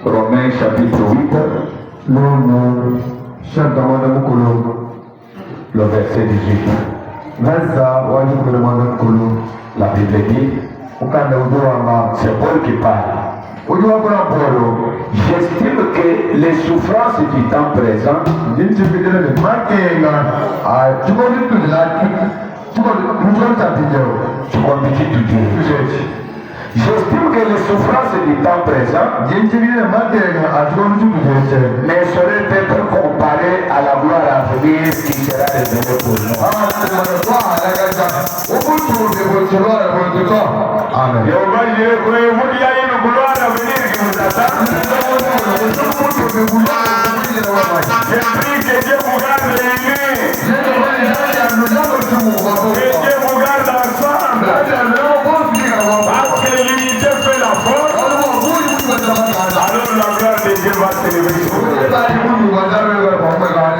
Romains chapitre 8, le verset 18. La Bible dit, c'est Paul qui parle. J'estime que les souffrances du temps présent j'estime que les souffrances du temps présent ne sauraient être comparées à la gloire à venir qui sera révélée pour nous. Amen. Je prie que Dieu vous garde réunis. Que Dieu vous garde ensemble. Parce que l'unité fait la force. Alors la gloire de Dieu va s'élever.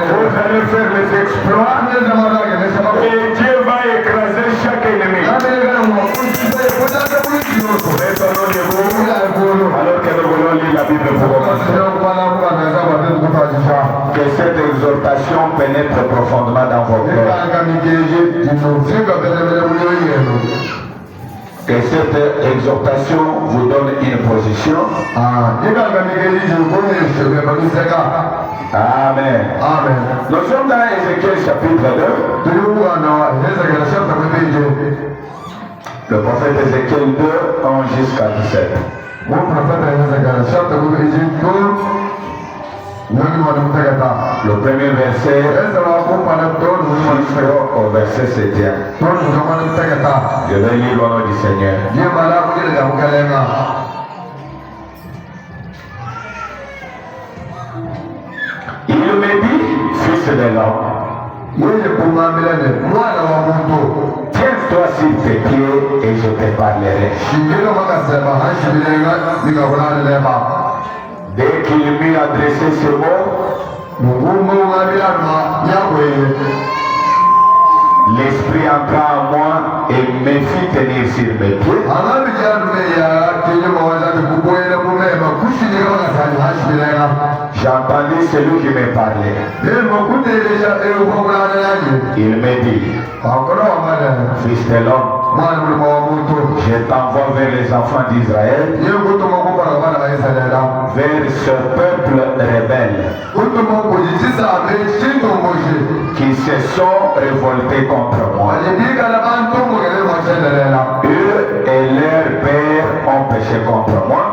Vous allez faire les exploits. Et Dieu va écraser chaque ennemi. Alors que nous voulons lire la Bible pour commencer. Que cette exhortation pénètre profondément dans vos cœurs. Que cette exhortation vous donne une position. Amen. Amen. Nous sommes dans Ézéchiel chapitre 2. Le prophète Ézéchiel 2, 11 jusqu'à 17. Le premier verset au verset 7e. Je vais lire au nom du Seigneur. Il me dit, fils de l'homme, tiens-toi sur tes pieds et je te parlerai. Dès qu'il m'eut adressé ce mot, l'esprit entra en moi et me fit tenir sur mes pieds. J'entendis celui qui me parlait. Il me dit, fils de l'homme, je t'envoie vers les enfants d'Israël, vers ce peuple rebelle qui se sont révoltés contre moi. Eux et leurs pères ont péché contre moi.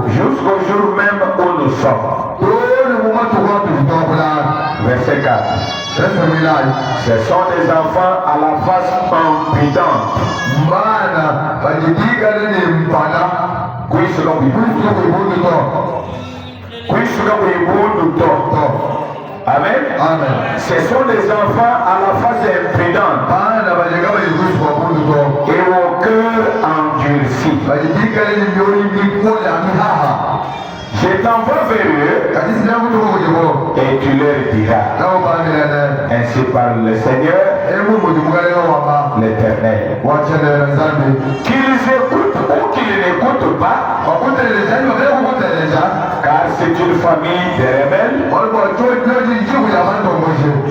Jusqu'au jour même où nous sommes. Verset 4. Ce sont des enfants à la face impudente. Amen. Amen. Ce sont des enfants à la face impudente et au cœur endurci. Je t'envoie vers eux et tu leur diras, ainsi parle le Seigneur, l'Éternel, qu'ils écoutent ou qu'ils n'écoutent pas, car c'est une famille de rebelles.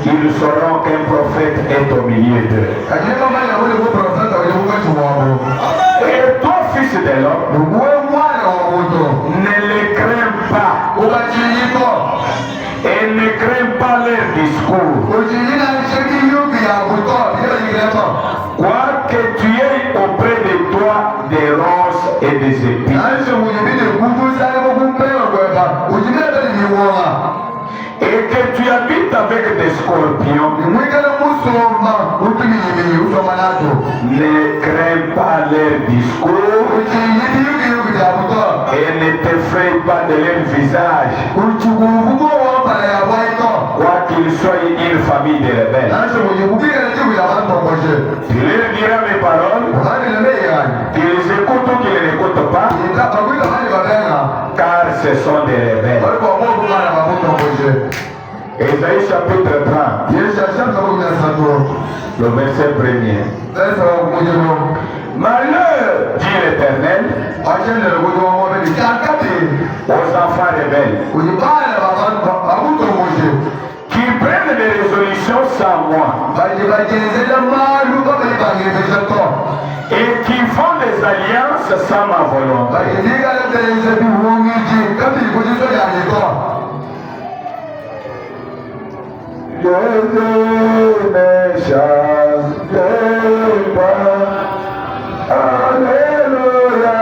Ils sauront qu'un prophète est au milieu d'eux. Et toi, fils de l'homme, ne les crains pas et ne crains pas leur discours. Quoique tu aies auprès de toi des ronces et des épines, et que tu habites avec des scorpions, ne crains pas leur discours et ne t'effraie pas de leur visage, quoiqu'ils soient une famille de rebelles. Tu leur diras mes paroles, qu'ils écoutent ou qu'ils n'écoutent pas, car ce sont des rebelles. Ésaïe chapitre 30, le verset 1er. Malheur, dit l'Éternel, aux enfants rebelles qui prennent des résolutions sans moi et qui font des alliances sans ma volonté. Je ne changerai pas. Alléluia.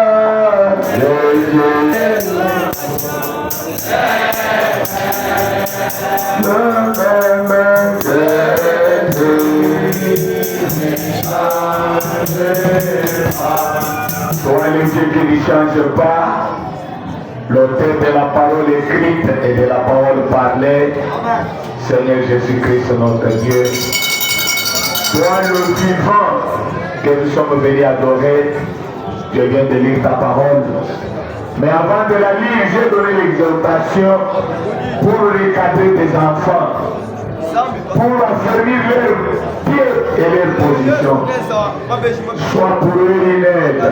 Toi le Dieu qui ne change pas, l'auteur de la parole écrite et de la parole parlée, Seigneur Jésus-Christ notre Dieu. Toi le vivant que nous sommes venus adorer, je viens de lire ta parole. Mais avant de la lire, j'ai donné l'exhortation pour recadrer tes enfants, pour affermir leurs pieds et leurs positions. Soit pour eux une aide,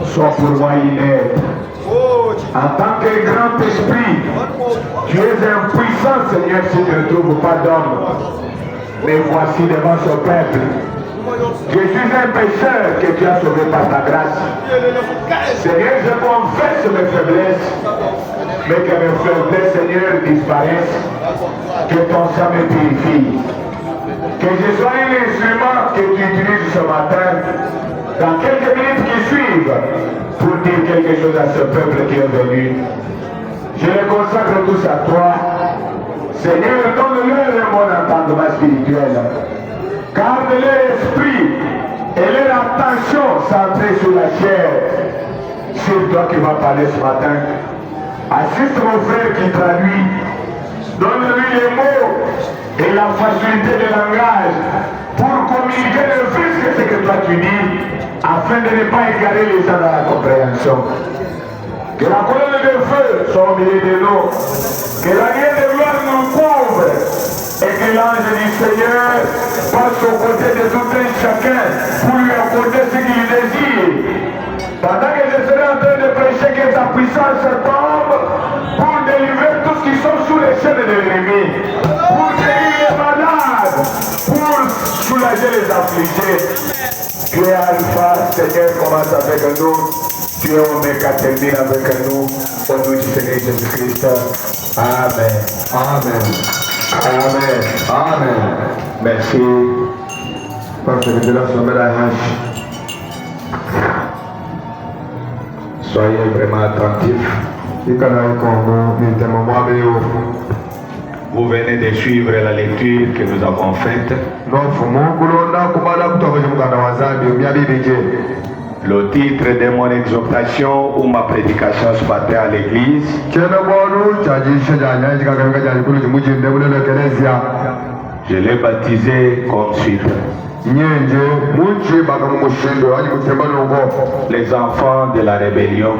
soit pour moi une aide. En tant que grand esprit, tu es impuissant, Seigneur, si tu ne trouves pas d'homme. Mais voici devant ce peuple. Je suis un pécheur que tu as sauvé par ta grâce. Seigneur, je confesse mes faiblesses, mais que mes faiblesses, Seigneur, disparaissent. Que ton sang me purifie. Que je sois un instrument que tu utilises ce matin, dans quelques minutes qui suivent, pour dire quelque chose à ce peuple qui est venu. Je les consacre tous à toi. Seigneur, donne-leur un bon entendement spirituel. Garde leur esprit et leur attention centrée sur la chair. C'est toi qui vas parler ce matin. Assiste mon frère qui traduit. Donne-lui les mots et la facilité de langage pour communiquer le plus que ce que toi tu dis, afin de ne pas égarer les gens dans la compréhension. Que la colonne de feu soit au milieu de nous. Que la guerre de gloire nous couvre. Et que l'ange du Seigneur passe aux côtés de tout un chacun pour lui accorder ce qu'il désire. Pendant que je serai en train de prêcher, que ta puissance tombe pour délivrer tous qui sont sous les chaînes de l'ennemi, pour guérir les malades, pour soulager les affligés. Tu es Alpha, Seigneur, commence avec nous. Tu es Oméga, termine avec nous. Au nom du Seigneur Jésus-Christ. Amen. Amen. Amen. Amen. Merci. Soyez vraiment attentifs. Vous venez de suivre la lecture que nous avons faite. Le titre de mon exhortation ou ma prédication ce matin à l'église, je l'ai baptisé comme suit. Les enfants de la rébellion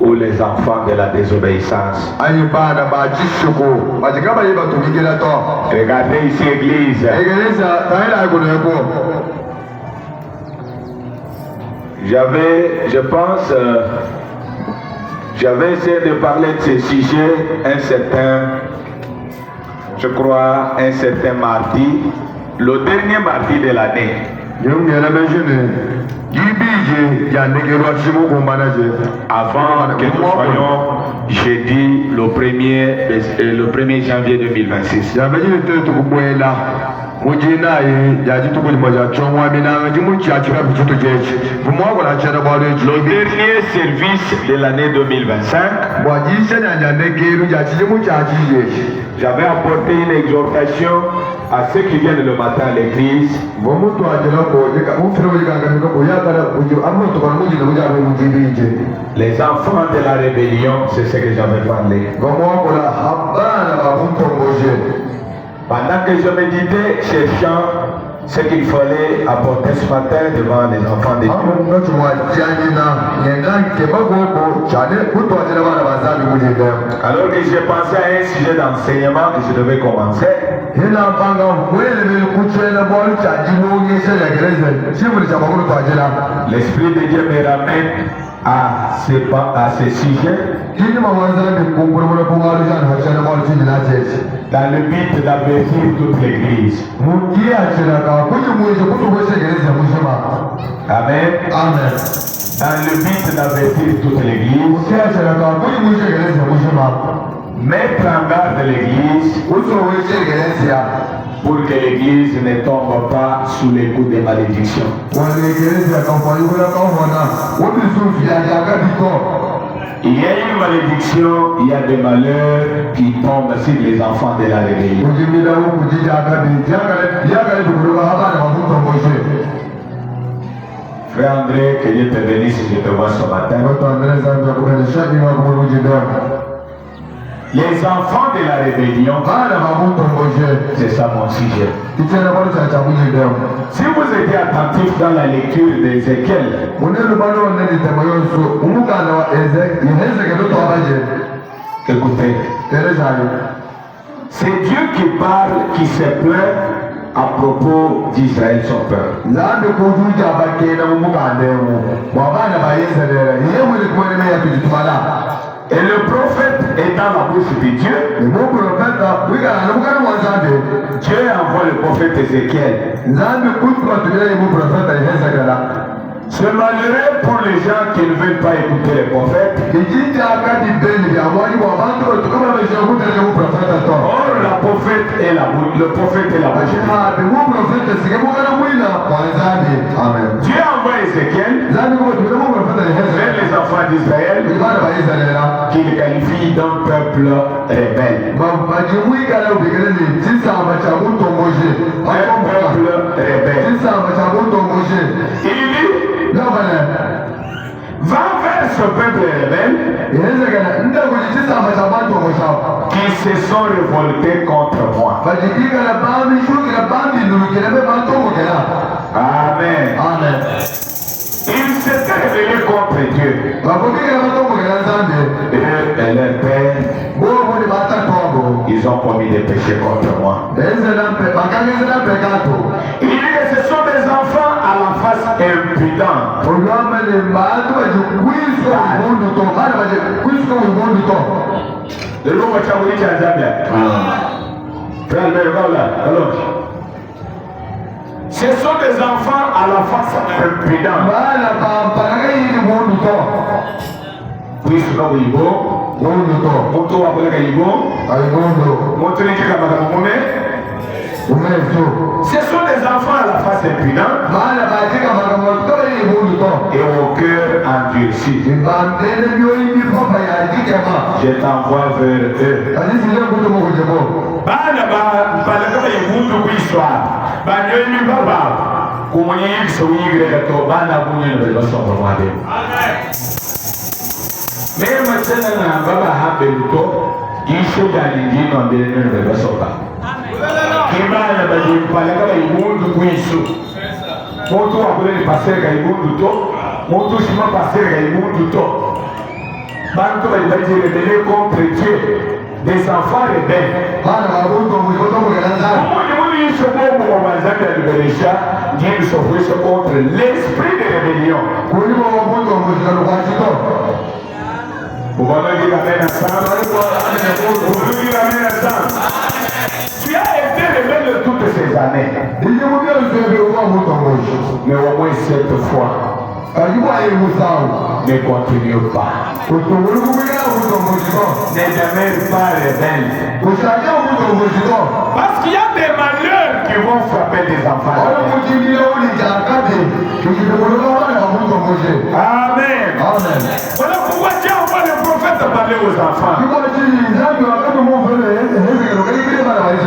ou les enfants de la désobéissance. Regardez ici église. Je pense, j'avais essayé de parler de ce sujet un certain mardi, le dernier mardi de l'année. Avant que nous soyons jeudi le 1er janvier 2026. Le dernier service de l'année 2025, j'avais apporté une exhortation à ceux qui viennent le matin à l'église. Les enfants de la rébellion, c'est ce que j'avais parlé. Pendant que je méditais, cherchant ce qu'il fallait apporter ce matin devant les enfants de Dieu. Alors que j'ai pensé à un sujet d'enseignement que je devais commencer. L'Esprit de Dieu me ramène à ce sujet dans le but d'avertir toute l'Église. Amen. Amen. Dans le but d'avertir toute l'Église, mettre en garde l'Église pour que l'Église ne tombe pas sous les coups des malédictions. Il y a une malédiction, il y a des malheurs qui tombent sur les enfants de la rébellion. Frère André, que Dieu te bénisse, je te vois ce matin. Les enfants de la rébellion, c'est ça mon sujet. Si vous étiez attentif dans la lecture d'Ézéchiel, écoutez, c'est Dieu qui parle, qui se plaint à propos d'Israël, son peuple. Et le prophète est dans la bouche de Dieu. Dieu envoie le prophète Ézéchiel. C'est malheureux pour les gens qui ne veulent pas écouter les prophètes. Or, le prophète est la bouche. Dieu envoie Ézéchiel vers les enfants d'Israël qu'il qualifie d'un peuple rebelle. Un peuple rebelle. Il dit, va vers ce peuple rebelle qui se sont révoltés contre moi. Amen. Amen. Ils s'étaient révélés contre Dieu. Et leur père, ils ont commis des péchés contre moi. Il dit que ce sont des enfants à la face impudente. Ce sont des enfants à la face impudente. Ce sont des enfants à la face impudente et au cœur endurci. Je t'envoie vers eux. Même maintenant, Baba Habeluko, il se gagne dans des Besoba. Kimana Badi Palaka, il monte pour Isu. Moto a voulu passer à Imunduto, Moto Shima passer à Imunduto. Banto va dire rebelle contre Dieu, des enfants rebelles. Dieu s'offre contre l'esprit de rébellion. Vous voulez dire amen ensemble? Vous voulez dire amen ensemble? Tu as été rebelle toutes ces années. Mais au moins cette fois, ne continue pas. Ne demeure pas rebelle. Parce qu'il y a des malheurs qui vont frapper des enfants. Amen. Amen. Voilà pourquoi Dieu envoie le prophète parler aux enfants.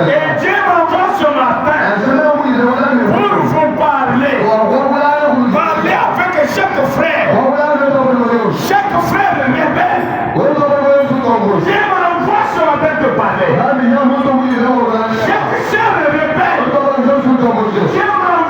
Et Dieu m'envoie ce matin pour vous parler. Parler avec chaque frère. Chaque frère rebelle. Dieu m'envoie ce matin de parler. Chaque sœur rebelle. Dieu m'envoie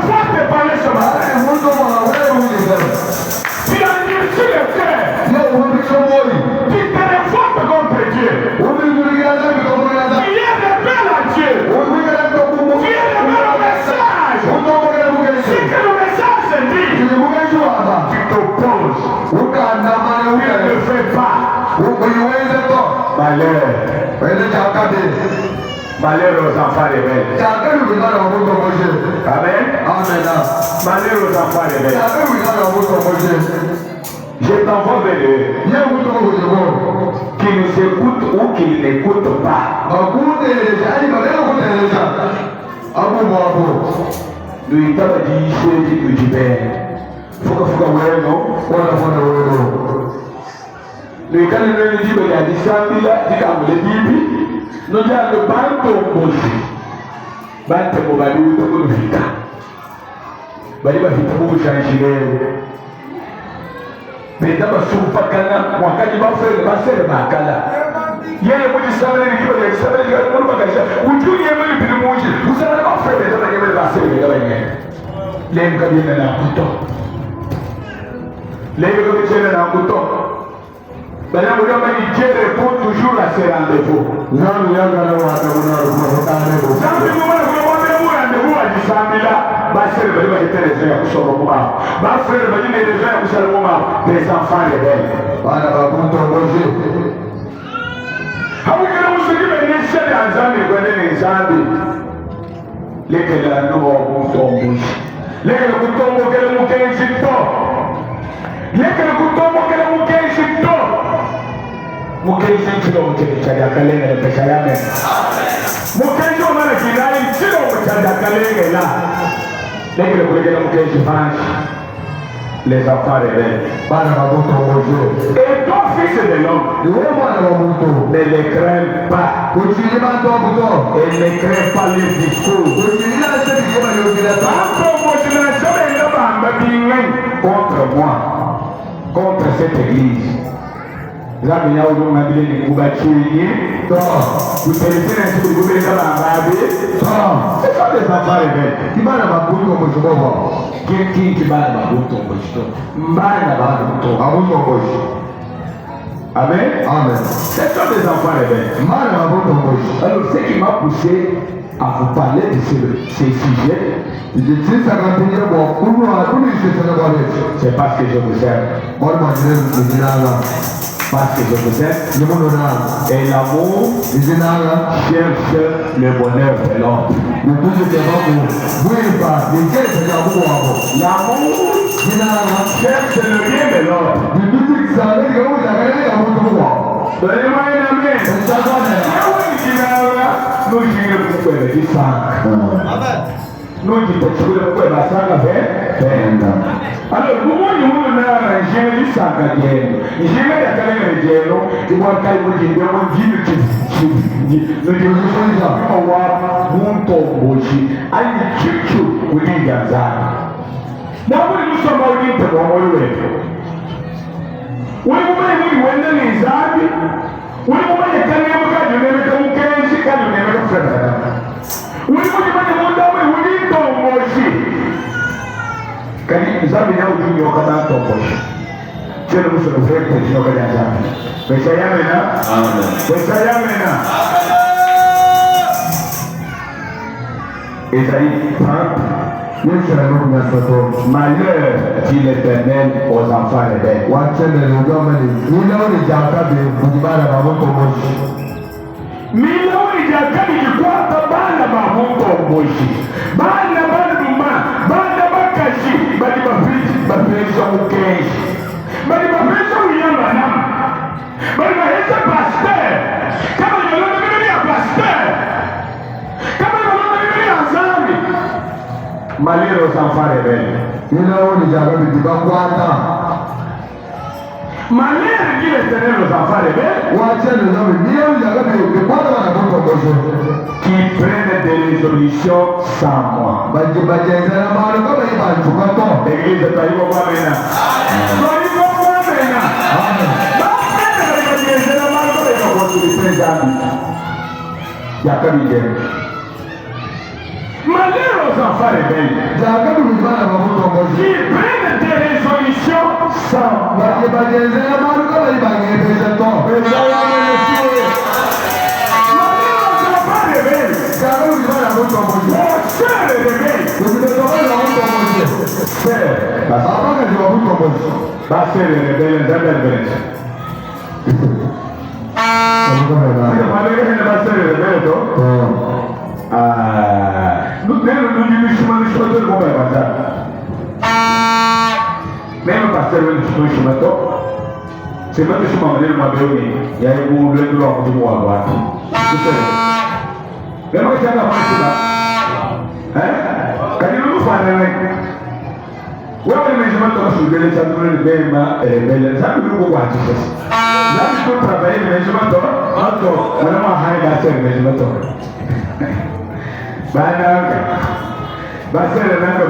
Malheur. Malheur aux enfants rebelles. Amen. Malheur aux enfants rebelles. Je t'envoie vers eux qui nous écoutent ou qui n'écoutent pas. Nous t'avons dit nous disons faut que nous nous quand nous disons il y a des samila des camels bibi nous disons le banque moshi banque mobali ou tout le vita bali ba vita pour changer mais d'abord sur pas kana wakati ba faire bakala yeye mudi samila ni kiba ya samila ni kwa bakasha ujuni yeye mudi bimuji usana ba faire ndio yeye ba faire ndio yeye leo kabisa na kuto leo kabisa na kuto bana mudi ambaye jere pour toujours à ce rendez-vous nani yanga na watu wanarukana zambi mwana kwa rendez-vous à samila basi bali ba television ya kusoma kwa basi bali ni television ya kusoma kwa des enfants rebelles bana ba kunto ngoje hawikana musulime ni shede anzambi kwa nini nzambi lekela no kunto ngoje lekela kunto ngoje mukenzi to lekela kunto ngoje mukenzi to mukenzi kilo muteka kalenge na pesa yake mukenzi ona kinai kilo muteka kalenge la lekela kulegela mukenzi fanshi les enfants rebelles. Et ton fils de l'homme ne les craint pas. Et ne craint pas les discours. Contre moi, contre cette église. C'est ça les enfants rebelles. Qui va Amen. Amen. C'est ça des enfants rebelles. Alors ce qui m'a poussé à vous parler de ces sujets, c'est parce que je vous aime. Parce que je vous aime. Et l'amour cherche le bonheur de l'homme. L'amour cherche le bien de l'homme. Donnez-moi un amen. Nous disons pourquoi il dit ça. Nous disons pourquoi il va ça faire. Alors, comment nous voulons arranger les sacs à guerre? Il y a des gens qui disent, il y a des gens qui kali nzambi na ujinyo kana tomboshi chelo muso mfete chino kana nzambi pesa yamena amen pesa yamena Esaïe 30 malheur dit l'Éternel aux enfants rebelles. Milioni jakadi kikwata bana bahuko mboshi bana dumba bana bakashi bali bapeleza mukenshi bali bapeleza uyamba nam bali baheza pasteur kama yolona mimi ya pasteur kama yolona mimi ya zambi malheur aux enfants rebelles. Malheur dit l'Éternel aux enfants rebelles qui prennent des résolutions sans moi. L'église est arrivée au Bamena. Malheur aux enfants rebelles qui prennent des résolutions sans moi. wewe nimejimata shule cha nuru bema mbele zangu niko kwa Jesus na niko trabalhei nimejimata hato wana haida sasa nimejimata bana basi na nako